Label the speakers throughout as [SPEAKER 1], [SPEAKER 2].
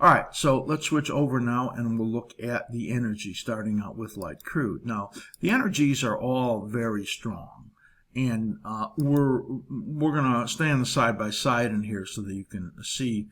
[SPEAKER 1] All right, so let's switch over now and we'll look at the energy, starting out with light crude. Now, the energies are all very strong, and we're going to stay on the side by side in here so that you can see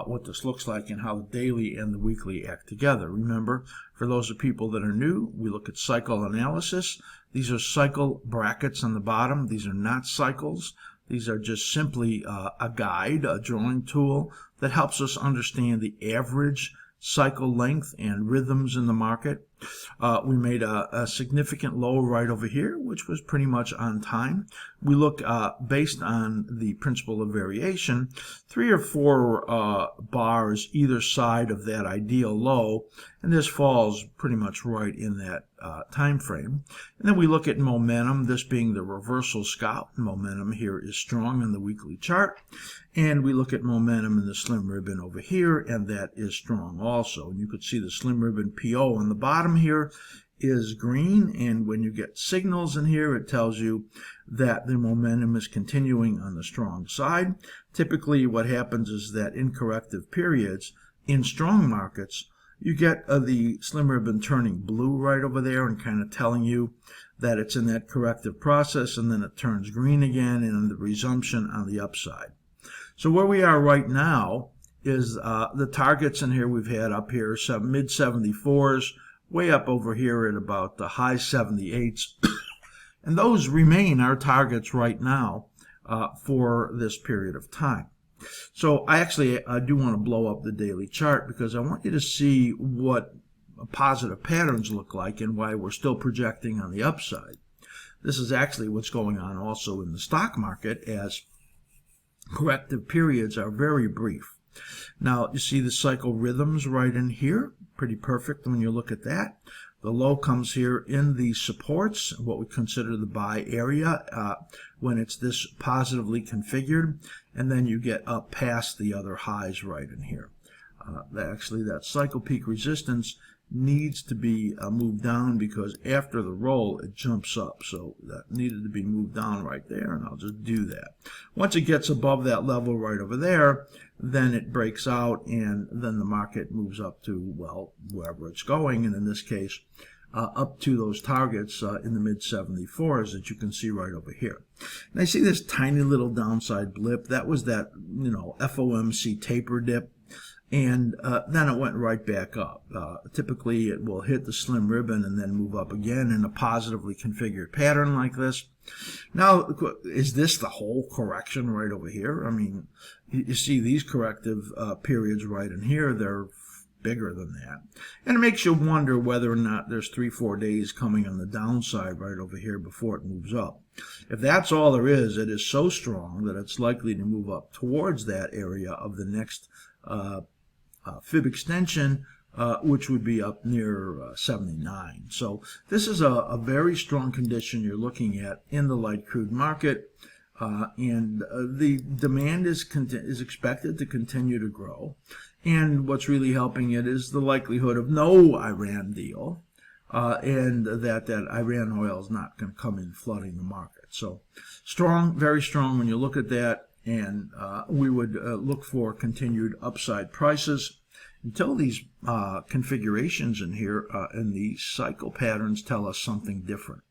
[SPEAKER 1] what this looks like and how the daily and the weekly act together. Remember, for those of people that are new, we look at cycle analysis. These are cycle brackets on the bottom. These are not cycles. These are just simply a guide, a drawing tool that helps us understand the average cycle length and rhythms in the market. We made a significant low right over here, which was pretty much on time. We look based on the principle of variation, 3 or 4 bars either side of that ideal low, and this falls pretty much right in that time frame. And then we look at momentum, this being the reversal scout. Momentum here is strong in the weekly chart. And we look at momentum in the slim ribbon over here, and that is strong also. And you could see the slim ribbon PO on the bottom here is green, and when you get signals in here, it tells you that the momentum is continuing on the strong side. Typically, what happens is that in corrective periods, in strong markets, you get the slim ribbon turning blue right over there and kind of telling you that it's in that corrective process, and then it turns green again and the resumption on the upside. So where we are right now is the targets in here we've had up here, some mid 74s, way up over here at about the high 78s. And those remain our targets right now for this period of time. So I do want to blow up the daily chart because I want you to see what positive patterns look like and why we're still projecting on the upside. This is actually what's going on also in the stock market, as corrective periods are very brief. Now, you see the cycle rhythms right in here, pretty perfect when you look at that. The low comes here in the supports, what we consider the buy area, when it's this positively configured, and then you get up past the other highs right in here. That cycle peak resistance needs to be moved down because after the roll it jumps up, so that needed to be moved down right there, and I'll just do that. Once it gets above that level right over there, then it breaks out, and then the market moves up to, well, wherever it's going, and in this case up to those targets in the mid 74s that you can see right over here. And I see this tiny little downside blip. That was that, FOMC taper dip. And then it went right back up. Typically, it will hit the slim ribbon and then move up again in a positively configured pattern like this. Now, is this the whole correction right over here? I mean, you see these corrective periods right in here. They're bigger than that. And it makes you wonder whether or not there's 3-4 days coming on the downside right over here before it moves up. If that's all there is, it is so strong that it's likely to move up towards that area of the next fib extension, which would be up near 79. So this is a very strong condition you're looking at in the light crude market, and the demand is expected to continue to grow. And what's really helping it is the likelihood of no Iran deal, and that Iran oil is not going to come in flooding the market. So strong, very strong when you look at that. And we would look for continued upside prices until these configurations in here and these cycle patterns tell us something different.